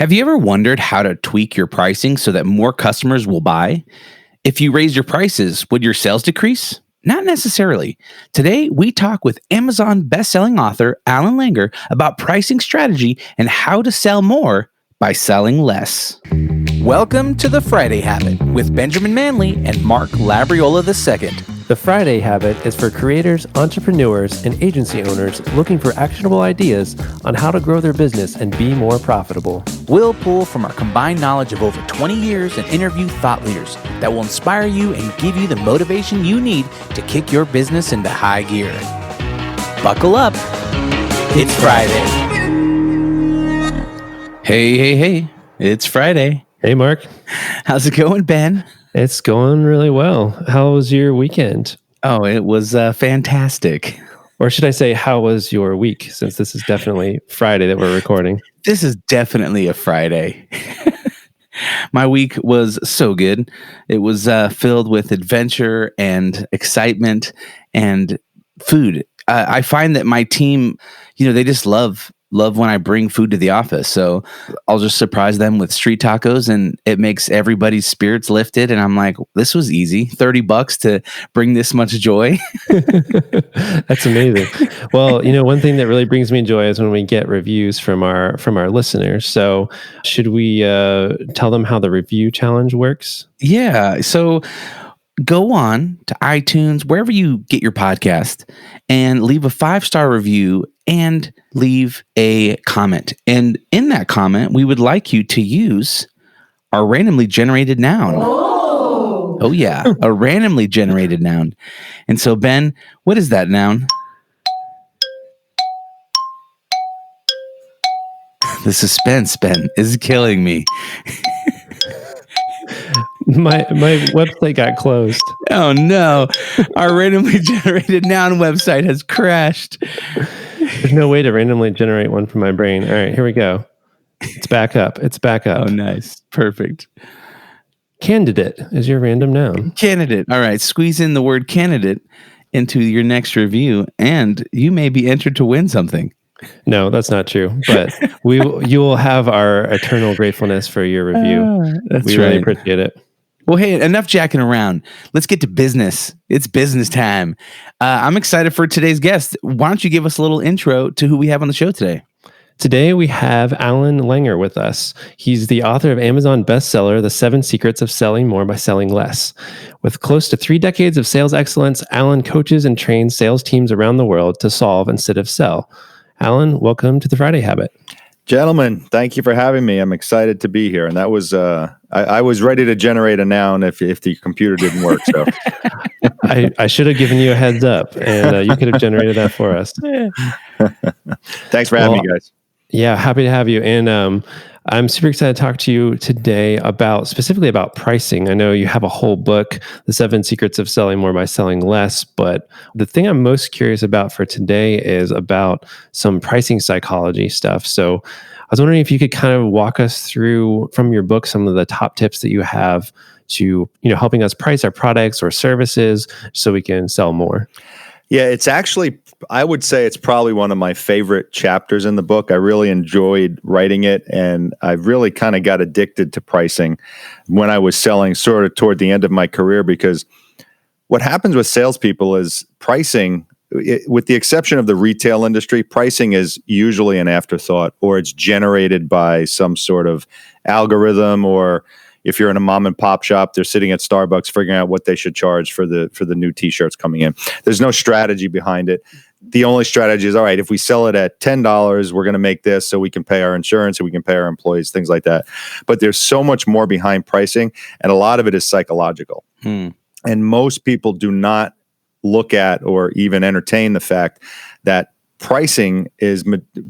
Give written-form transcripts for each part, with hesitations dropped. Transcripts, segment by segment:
Have you ever wondered how to tweak your pricing so that more customers will buy? If you raise your prices, would your sales decrease? Not necessarily. Today, we talk with Amazon bestselling author Allan Langer about pricing strategy and how to sell more by selling less. Welcome to the Friday Habit with Benjamin Manley and Mark Labriola II. The Friday Habit is for creators, entrepreneurs, and agency owners looking for actionable ideas on how to grow their business and be more profitable. We'll pull from our combined knowledge of over 20 years and interview thought leaders that will inspire you and give you the motivation you need to kick your business into high gear. Buckle up. It's Friday. Hey. It's Friday. Hey, Mark. How's it going, Ben? It's going really well. How was your weekend? Oh, it was fantastic. Or should I say, how was your week, since this is definitely Friday that we're recording? This is definitely a Friday. My week was so good. It was filled with adventure and excitement and food. I find that my team, they just love when I bring food to the office. So I'll just surprise them with street tacos and it makes everybody's spirits lifted. And I'm like, this was easy. $30 to bring this much joy. That's amazing. Well, one thing that really brings me joy is when we get reviews from our listeners. So should we tell them how the review challenge works? Yeah. So go on to iTunes, wherever you get your podcast, and leave a 5-star review and leave a comment. And in that comment, we would like you to use our randomly generated noun. Oh yeah, a randomly generated noun. And so, Ben, what is that noun? The suspense, Ben, is killing me. My website got closed. Oh no. Our randomly generated noun website has crashed. There's no way to randomly generate one from my brain. All right, here we go. It's back up. Oh, nice. Perfect. Candidate is your random noun. Candidate. All right. Squeeze in the word candidate into your next review and you may be entered to win something. No, that's not true. But you will have our eternal gratefulness for your review. We really appreciate it. Well, hey, enough jacking around. Let's get to business. It's business time. I'm excited for today's guest. Why don't you give us a little intro to who we have on the show today? Today, we have Allan Langer with us. He's the author of Amazon bestseller, The 7 Secrets of Selling More by Selling Less. With close to 3 decades of sales excellence, Allan coaches and trains sales teams around the world to solve instead of sell. Allan, welcome to the Friday Habit. Gentlemen, thank you for having me. I'm excited to be here. And that was, I was ready to generate a noun if the computer didn't work. So I should have given you a heads up and you could have generated that for us. Thanks for having me, guys. Yeah, happy to have you. And I'm super excited to talk to you today specifically about pricing. I know you have a whole book, The 7 Secrets of Selling More by Selling Less, but the thing I'm most curious about for today is about some pricing psychology stuff. So I was wondering if you could kind of walk us through from your book some of the top tips that you have to, helping us price our products or services so we can sell more. Yeah, it's actually, I would say it's probably one of my favorite chapters in the book. I really enjoyed writing it, and I really kind of got addicted to pricing when I was selling sort of toward the end of my career, because what happens with salespeople is pricing, with the exception of the retail industry, pricing is usually an afterthought, or it's generated by some sort of algorithm, or if you're in a mom and pop shop, they're sitting at Starbucks figuring out what they should charge for the new t-shirts coming in. There's no strategy behind it. The only strategy is, all right, if we sell it at $10, we're going to make this so we can pay our insurance and we can pay our employees, things like that. But there's so much more behind pricing, and a lot of it is psychological. And most people do not look at or even entertain the fact that pricing is,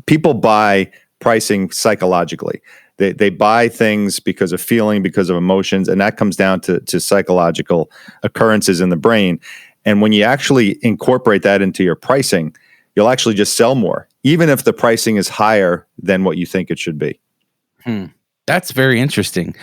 people buy pricing psychologically. They buy things because of feeling, because of emotions, and that comes down to psychological occurrences in the brain. And when you actually incorporate that into your pricing, you'll actually just sell more, even if the pricing is higher than what you think it should be. That's very interesting.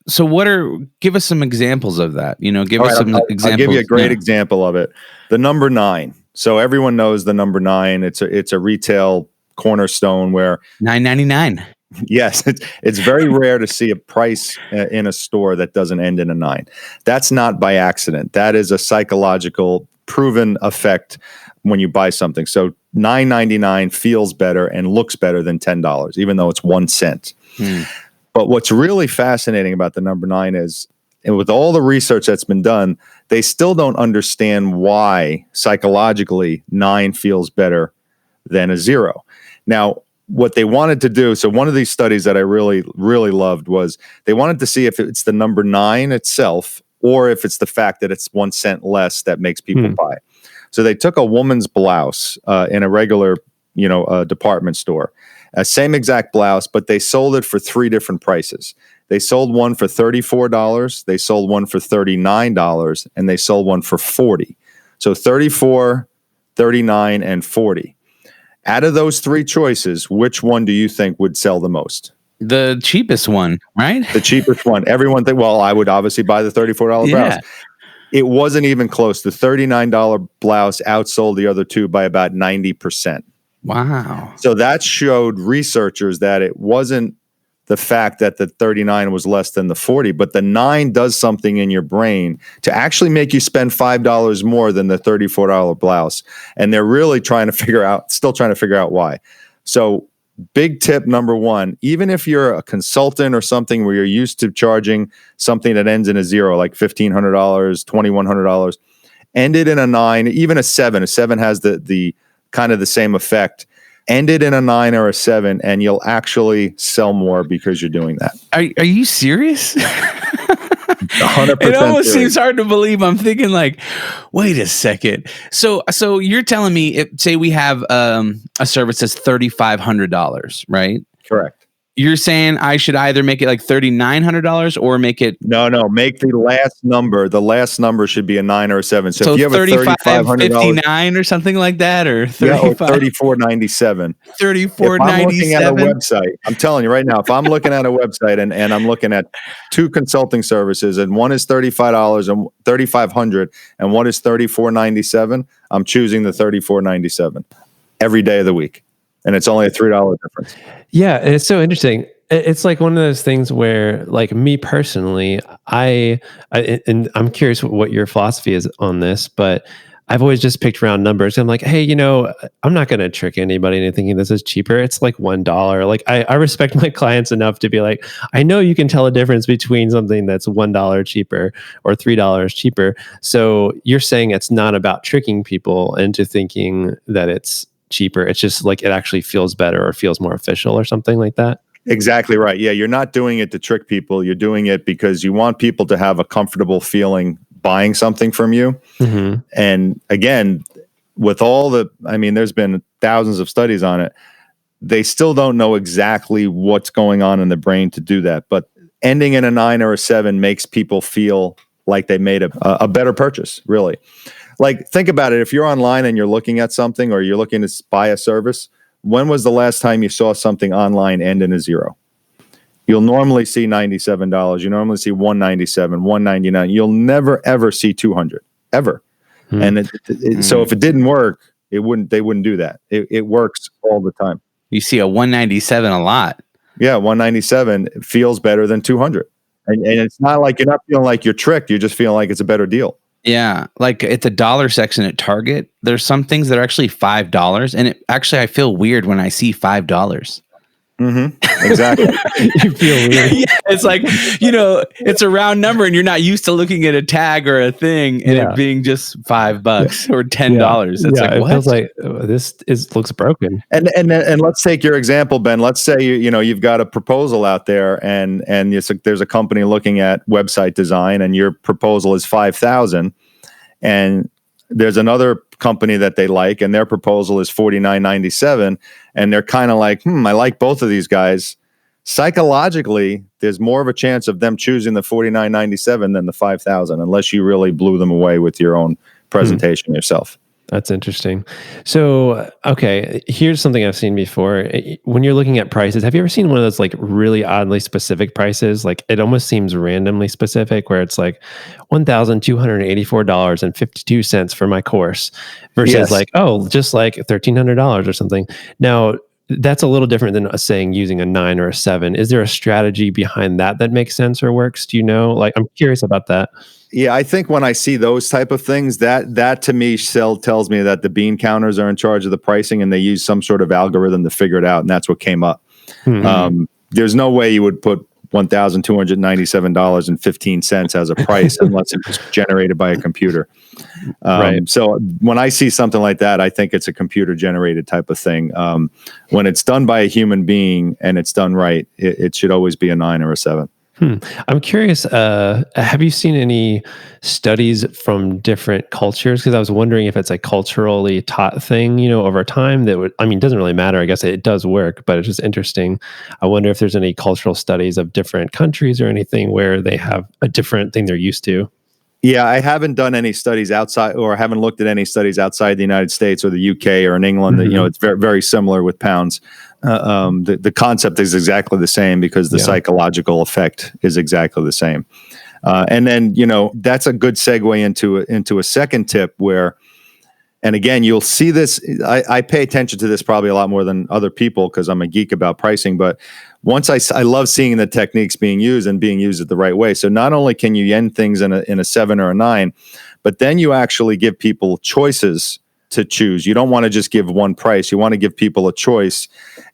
So give us some examples of that. Examples. I'll give you a great example of it. The number 9. So everyone knows the number 9. It's a retail cornerstone where $9.99. Yes, it's very rare to see a price in a store that doesn't end in a 9. That's not by accident. That is a psychological proven effect when you buy something. So $9.99 feels better and looks better than $10, even though it's 1 cent. But what's really fascinating about the number 9 is, and with all the research that's been done, they still don't understand why psychologically 9 feels better than a 0. Now, what they wanted to do, so one of these studies that I really, really loved was they wanted to see if it's the number 9 itself or if it's the fact that it's 1 cent less that makes people buy. So they took a woman's blouse in a regular, department store, same exact blouse, but they sold it for 3 different prices. They sold one for $34, they sold one for $39, and they sold one for $40. So 34, 39, and 40. Out of those 3 choices, which one do you think would sell the most? The cheapest one, right? The cheapest one. Everyone think, well, I would obviously buy the $34 blouse. It wasn't even close. The $39 blouse outsold the other 2 by about 90%. Wow. So that showed researchers that it wasn't the fact that the 39 was less than the 40, but the 9 does something in your brain to actually make you spend $5 more than the $34 blouse. And they're really still trying to figure out why. So big tip number 1, even if you're a consultant or something where you're used to charging something that ends in a 0, like $1,500, $2,100, end it in a 9, even a 7. A 7 has the kind of the same effect. End it in a 9 or a 7, and you'll actually sell more because you're doing that. Are you serious? 100%. It almost seems hard to believe. I'm thinking like, wait a second. So you're telling me, say we have a service that's $3,500, right? Correct. You're saying I should either make it like $3,900 or make it no. Make the last number. The last number should be a 9 or a 7. So if you have a $3,559 or something like that, or $34.97. $34.97. I'm looking at a website. I'm telling you right now, if I'm looking at a website and I'm looking at 2 consulting services, and one is $35 and $3,500, and one is $34.97, I'm choosing the $34.97 every day of the week. And it's only a $3 difference. Yeah, and it's so interesting. It's like one of those things where, like, me personally, and I'm curious what your philosophy is on this, but I've always just picked round numbers. I'm like, hey, I'm not going to trick anybody into thinking this is cheaper. It's like $1. Like, I respect my clients enough to be like, I know you can tell a difference between something that's $1 cheaper or $3 cheaper. So you're saying it's not about tricking people into thinking that it's cheaper. It's just like it actually feels better or feels more official or something like that. Exactly right. Yeah, you're not doing it to trick people. You're doing it because you want people to have a comfortable feeling buying something from you. Mm-hmm. And again, with there's been thousands of studies on it. They still don't know exactly what's going on in the brain to do that. But ending in a 9 or a 7 makes people feel like they made a better purchase, really. Like, think about it. If you're online and you're looking at something or you're looking to buy a service, when was the last time you saw something online end in a 0? You'll normally see $97. You normally see $197, $199. You'll never, ever see $200, ever. And so if it didn't work, they wouldn't do that. It works all the time. You see a $197 a lot. Yeah, $197 feels better than $200. And it's not like you're not feeling like you're tricked. You're just feeling like it's a better deal. Yeah, like at the dollar section at Target, there's some things that are actually $5, and I feel weird when I see $5. Mm-hmm. Exactly. You feel weird. Yeah, it's like, it's a round number and you're not used to looking at a tag or a thing and it being just $5 or $10. It's like, it what? feels like looks broken. And let's take your example, Ben. Let's say you've got a proposal out there and there's a company looking at website design and your proposal is $5,000, and there's another company that they like and their proposal is $49.97, and they're kind of like, I like both of these guys. Psychologically, there's more of a chance of them choosing the $49.97 than the $5,000, unless you really blew them away with your own presentation yourself. That's interesting. So, okay, here's something I've seen before. When you're looking at prices, have you ever seen one of those like really oddly specific prices? Like it almost seems randomly specific, where it's like $1,284.52 for my course versus just like $1,300 or something. Now, that's a little different than us saying using a 9 or a 7. Is there a strategy behind that that makes sense or works? Do you know? Like, I'm curious about that. Yeah, I think when I see those type of things, that to me tells me that the bean counters are in charge of the pricing, and they use some sort of algorithm to figure it out, and that's what came up. There's no way you would put $1,297.15 as a price unless it was generated by a computer. Right. So when I see something like that, I think it's a computer generated type of thing. When it's done by a human being and it's done right, it should always be a 9 or a 7. I'm curious, have you seen any studies from different cultures? Because I was wondering if it's a culturally taught thing, over time that would, it doesn't really matter. I guess it does work, but it's just interesting. I wonder if there's any cultural studies of different countries or anything where they have a different thing they're used to. Yeah, I haven't done any studies outside, or haven't looked at any studies outside the United States or the UK or in England. That it's very, very similar with pounds. The concept is exactly the same because the psychological effect is exactly the same. And then that's a good segue into a second tip where, and again, you'll see this. I pay attention to this probably a lot more than other people because I'm a geek about pricing. But once I love seeing the techniques being used and being used the right way. So not only can you end things in a 7 or a 9, but then you actually give people choices to choose. You don't want to just give one price. You want to give people a choice.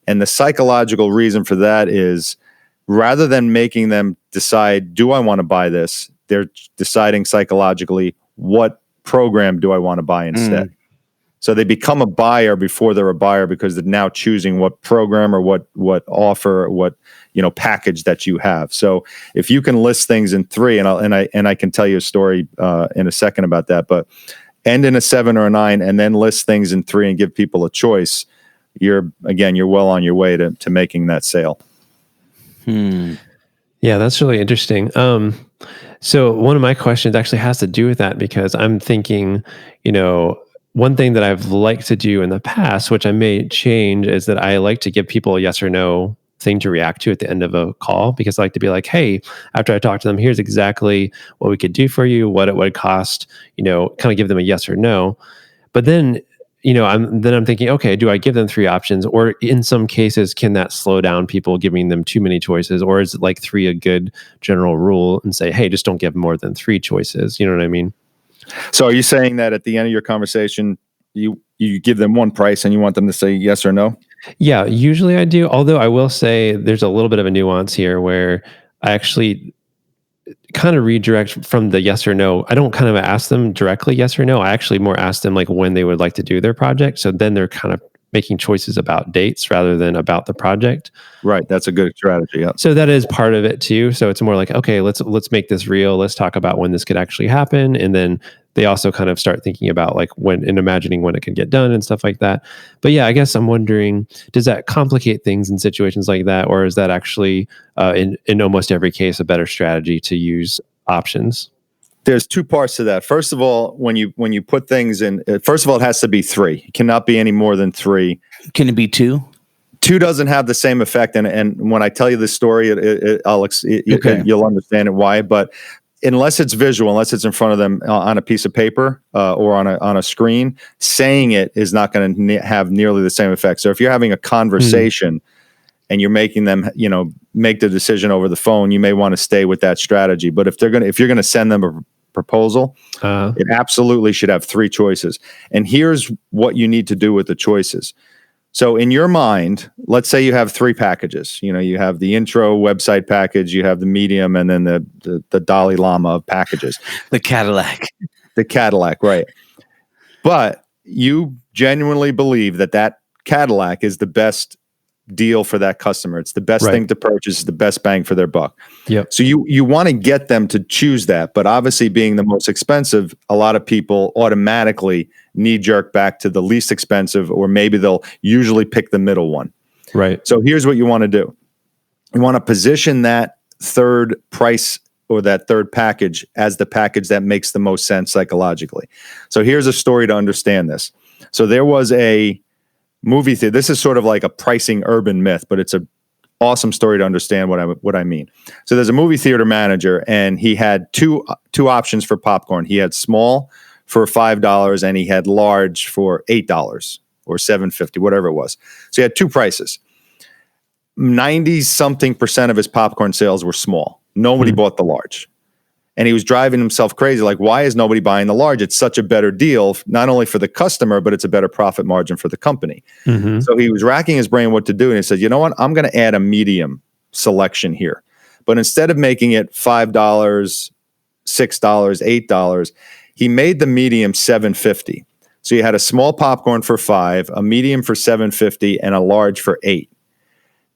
And the psychological reason for that is rather than making them decide, do I want to buy this? They're deciding psychologically, what program do I want to buy instead? So they become a buyer before they're a buyer because they're now choosing what program or what offer, what package that you have. So if you can list things in 3, and I can tell you a story in a second about that, but end in a 7 or a 9 and then list things in 3 and give people a choice, you're well on your way to making that sale. Yeah, that's really interesting. So one of my questions actually has to do with that because I'm thinking, one thing that I've liked to do in the past, which I may change, is that I like to give people a yes or no thing to react to at the end of a call, because I like to be like, hey, after I talk to them, here's exactly what we could do for you, what it would cost, kind of give them a yes or no. But then, I'm thinking, okay, do I give them 3 options? Or in some cases, can that slow down people giving them too many choices? Or is it like 3 a good general rule and say, hey, just don't give more than 3 choices? You know what I mean? So are you saying that at the end of your conversation, you give them one price and you want them to say yes or no? Yeah, usually I do. Although I will say there's a little bit of a nuance here where I actually kind of redirect from the yes or no. I don't kind of ask them directly yes or no. I actually more ask them like when they would like to do their project. So then they're kind of making choices about dates rather than about the project. Right. That's a good strategy. Yeah. So that is part of it too. So it's more like, okay, let's make this real. Let's talk about when this could actually happen. And then they also kind of start thinking about like when and imagining when it can get done and stuff like that. But yeah, I guess I'm wondering, does that complicate things in situations like that? Or is that actually in almost every case a better strategy to use options? There's 2 parts to that. First of all, when you put things in, first of all, it has to be 3. It cannot be any more than 3. Can it be 2? 2 doesn't have the same effect. And when I tell you this story, you'll understand it why. But unless it's visual, unless it's in front of them on a piece of paper or on a screen, saying it is not going to have nearly the same effect. So if you're having a conversation and you're making them, make the decision over the phone, you may want to stay with that strategy. But if you're going to send them a proposal, it absolutely should have 3 choices. And here's what you need to do with the choices. So in your mind, let's say you have 3 packages. You have the intro website package, you have the medium, and then the Dalai Lama of packages. The Cadillac. The Cadillac, right. But you genuinely believe that Cadillac is the best deal for that customer. It's the best thing to purchase, the best bang for their buck. Yep. So you want to get them to choose that, but obviously being the most expensive, a lot of people automatically knee jerk back to the least expensive, or maybe they'll usually pick the middle one. Right. So here's what you want to do. You want to position that third price or that third package as the package that makes the most sense psychologically. So here's a story to understand this. So there was a movie theater. This is sort of like a pricing urban myth, but it's an awesome story to understand what I mean. So there's a movie theater manager, and he had two options for popcorn. He had small for $5, and he had large for $8 or or $7.50, whatever it was. So he had two prices. 90 something percent of his popcorn sales were small. Nobody bought the large. And he was driving himself crazy. Like, why is nobody buying the large? It's such a better deal, not only for the customer, but it's a better profit margin for the company. So he was racking his brain what to do. And he said, you know what? I'm going to add a medium selection here. But instead of making it $5, $6, $8, he made the medium $7.50. So you had a small popcorn for $5, a medium for $7.50, and a large for $8.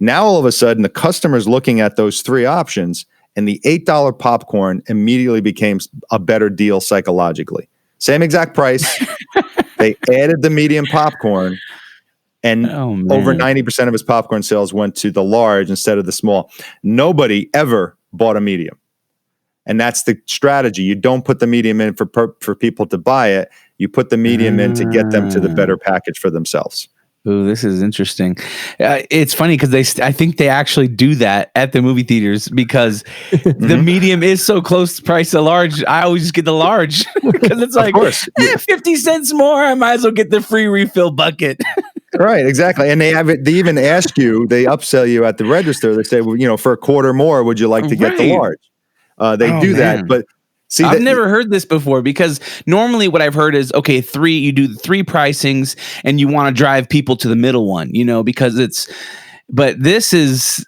Now, all of a sudden, the customer's looking at those three options, and the $8 popcorn immediately became a better deal psychologically. Same exact price. They added the medium popcorn, and over 90% of his popcorn sales went to the large instead of the small. Nobody ever bought a medium. And that's the strategy. You don't put the medium in for people to buy it. You put the medium in to get them to the better package for themselves. Ooh, this is interesting. It's funny because I think they actually do that at the movie theaters because the medium is so close to price of large. I always just get the large because it's like 50 cents more. I might as well get the free refill bucket. Right, exactly. And they even ask you, they upsell you at the register. They say, well, for a quarter more, would you like to get the large? They do that, but see, I've never heard this before because normally what I've heard is, okay, you do three pricings and you want to drive people to the middle one, because but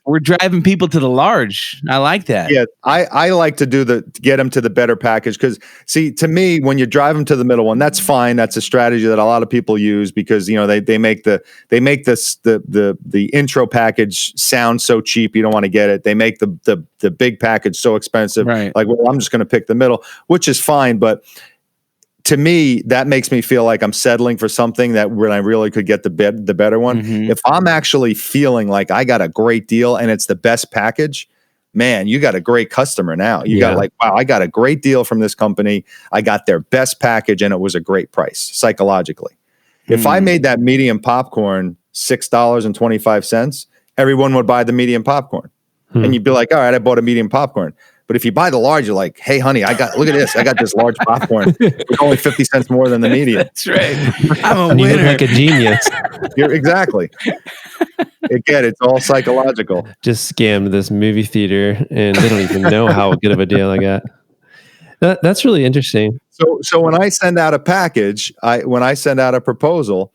we're driving people to the large. I like that. Yeah, I like to get them to the better package because, see, to me, when you drive them to the middle one, that's fine. That's a strategy that a lot of people use because they make the intro package sound so cheap you don't want to get it. They make the big package so expensive. Right. Like, well, I'm just going to pick the middle, which is fine, but to me, that makes me feel like I'm settling for something that when I really could get the better one. If I'm actually feeling like I got a great deal and it's the best package, man, you got a great customer now. You got like, wow, I got a great deal from this company. I got their best package and it was a great price psychologically. If I made that medium popcorn $6.25, everyone would buy the medium popcorn. And you'd be like, all right, I bought a medium popcorn. But if you buy the large, you're like, hey, honey, look at this. I got this large popcorn. It's only 50 cents more than the medium. That's right. I'm a winner. You look like a genius. Exactly. Again, it's all psychological. Just scammed this movie theater, and they don't even know how good of a deal I got. That's really interesting. So when I send out a package, when I send out a proposal,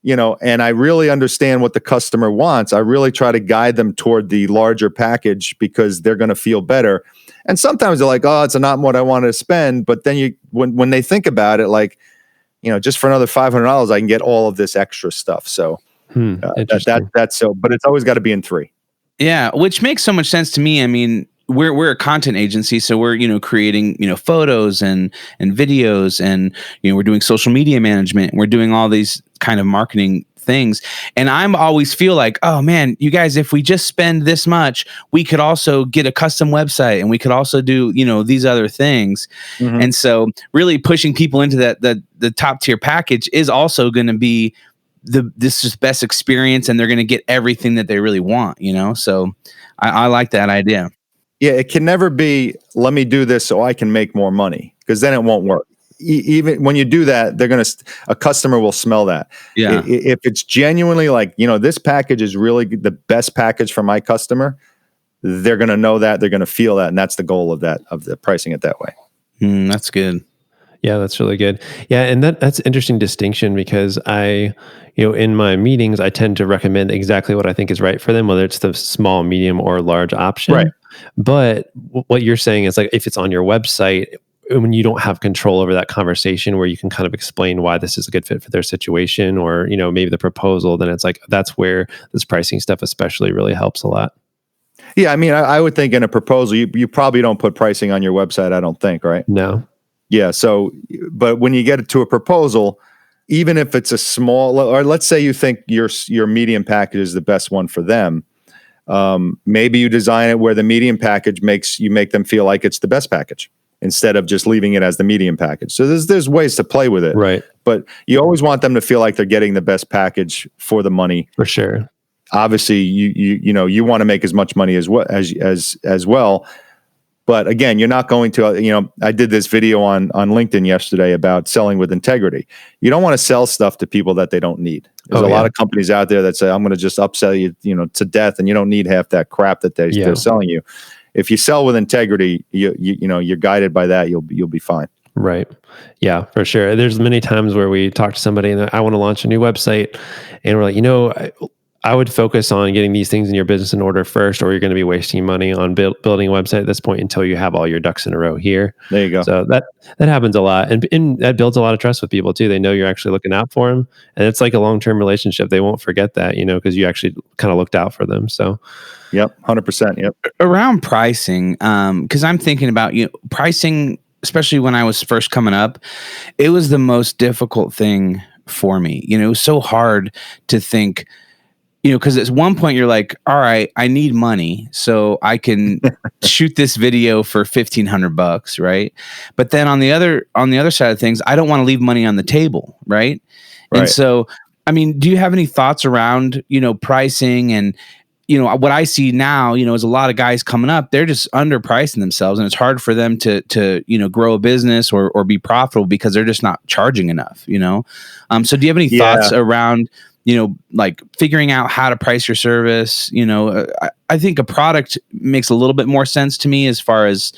and I really understand what the customer wants, I really try to guide them toward the larger package because they're going to feel better. And sometimes they're like, oh, it's not what I wanted to spend. But then when they think about it, like, just for another $500, I can get all of this extra stuff. So that's so, but it's always got to be in three. Yeah. Which makes so much sense to me. I mean, we're a content agency, so we're creating photos and videos, and we're doing social media management. We're doing all these kind of marketing things, and I'm always feel like, oh man, you guys, if we just spend this much, we could also get a custom website, and we could also do these other things. And so really pushing people into the top tier package is also going to be this is best experience, and they're going to get everything that they really want. So I like that idea. Yeah, it can never be, let me do this so I can make more money, because then it won't work. Even when you do that, a customer will smell that. Yeah. If it's genuinely like, this package is really the best package for my customer, they're going to know that, they're going to feel that. And that's the goal of the pricing it that way. That's good. Yeah, that's really good. Yeah, and that's an interesting distinction because in my meetings, I tend to recommend exactly what I think is right for them, whether it's the small, medium, or large option. Right. But what you're saying is like if it's on your website, when you don't have control over that conversation where you can kind of explain why this is a good fit for their situation, or maybe the proposal, then it's like that's where this pricing stuff especially really helps a lot. Yeah, I mean, I would think in a proposal, you probably don't put pricing on your website, I don't think, right? No. Yeah, so, but when you get it to a proposal, even if it's a small, or let's say you think your medium package is the best one for them, maybe you design it where the medium package make them feel like it's the best package instead of just leaving it as the medium package. So there's ways to play with it, right? But you always want them to feel like they're getting the best package for the money. For sure. Obviously, you want to make as much money as well. But again, you're not going to, I did this video on LinkedIn yesterday about selling with integrity. You don't want to sell stuff to people that they don't need. There's a lot of companies out there that say, I'm going to just upsell you, to death, and you don't need half that crap that they're selling you. If you sell with integrity, you're guided by that. You'll be fine. Right. Yeah, for sure. There's many times where we talk to somebody and I want to launch a new website, and we're like, I would focus on getting these things in your business in order first, or you're going to be wasting money on building a website at this point until you have all your ducks in a row here. There you go. So that happens a lot. And that builds a lot of trust with people too. They know you're actually looking out for them. And it's like a long-term relationship. They won't forget that, because you actually kind of looked out for them. So, yep, 100%. Yep. Around pricing, because I'm thinking about, pricing, especially when I was first coming up, it was the most difficult thing for me. It was so hard to think, because at one point you're like, all right, I need money so I can shoot this video for $1,500, right? But then on the other side of things, I don't want to leave money on the table, right? And so, do you have any thoughts around, pricing and, what I see now, is a lot of guys coming up, they're just underpricing themselves, and it's hard for them to grow a business or be profitable because they're just not charging enough, So do you have any thoughts around, like figuring out how to price your service? I think a product makes a little bit more sense to me as far as,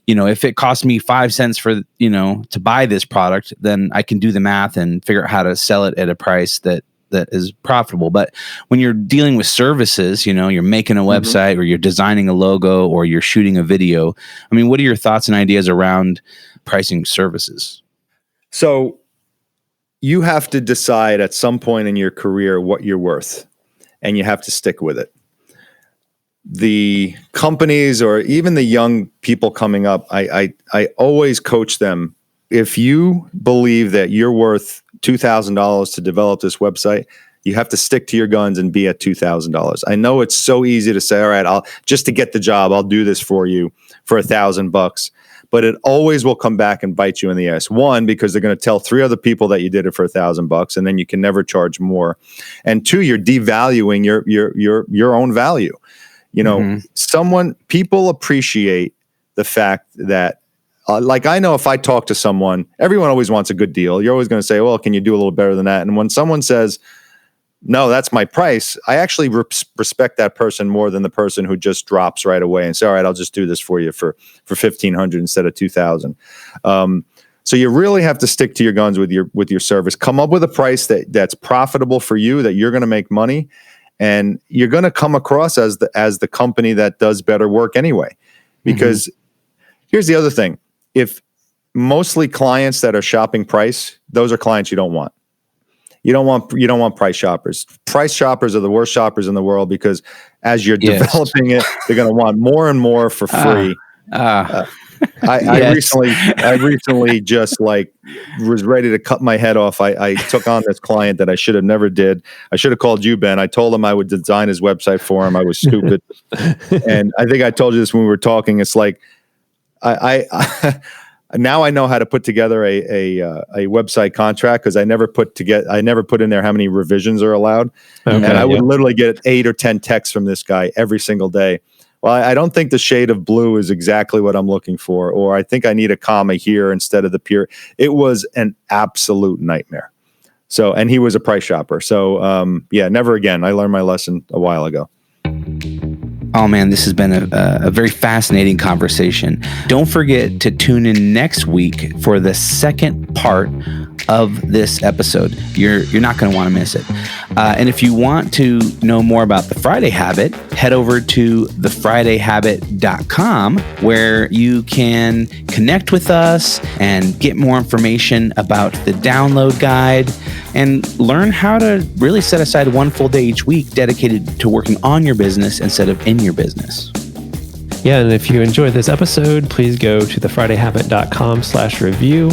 if it costs me 5 cents for, to buy this product, then I can do the math and figure out how to sell it at a price that is profitable. But when you're dealing with services, you're making a website or you're designing a logo or you're shooting a video. What are your thoughts and ideas around pricing services? So you have to decide at some point in your career what you're worth, and you have to stick with it. The companies or even the young people coming up, I always coach them. If you believe that you're worth $2,000 to develop this website, you have to stick to your guns and be at $2,000. I know it's so easy to say, all right, I'll just to get the job, I'll do this for you for $1,000. But it always will come back and bite you in the ass. One, because they're going to tell 3 other people that you did it for $1,000, and then you can never charge more. And 2, you're devaluing your own value. People appreciate the fact that, like, I know if I talk to someone, everyone always wants a good deal. You're always going to say, well, can you do a little better than that? And when someone says, no, that's my price, I actually respect that person more than the person who just drops right away and say, all right, I'll just do this for you for $1,500 instead of $2,000. So you really have to stick to your guns with your service. Come up with a price that's profitable for you, that you're going to make money, and you're going to come across as the company that does better work anyway. Because here's the other thing. If mostly clients that are shopping price, those are clients you don't want. You don't want price shoppers. Price shoppers are the worst shoppers in the world, because as you're developing it, they're going to want more and more for free. I recently just was ready to cut my head off. I took on this client that I should have never did. I should have called you, Ben. I told him I would design his website for him. I was stupid. And I think I told you this when we were talking. It's like, I now I know how to put together a website contract, because I never put in there how many revisions are allowed. Okay, and I would literally get 8 or 10 texts from this guy every single day. Well, I don't think the shade of blue is exactly what I'm looking for, or I think I need a comma here instead of the pure. It was an absolute nightmare. So, and he was a price shopper. So, never again. I learned my lesson a while ago. Oh man, this has been a very fascinating conversation. Don't forget to tune in next week for the second part of this episode. You're not going to want to miss it. And if you want to know more about the Friday Habit, head over to thefridayhabit.com, where you can connect with us and get more information about the download guide and learn how to really set aside one full day each week dedicated to working on your business instead of in your business. Yeah, and if you enjoyed this episode, please go to thefridayhabit.com/review.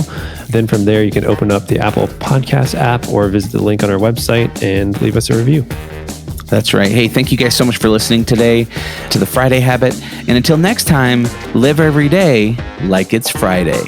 Then from there, you can open up the Apple Podcast app or visit the link on our website and leave us a review. That's right. Hey, thank you guys so much for listening today to The Friday Habit. And until next time, live every day like it's Friday.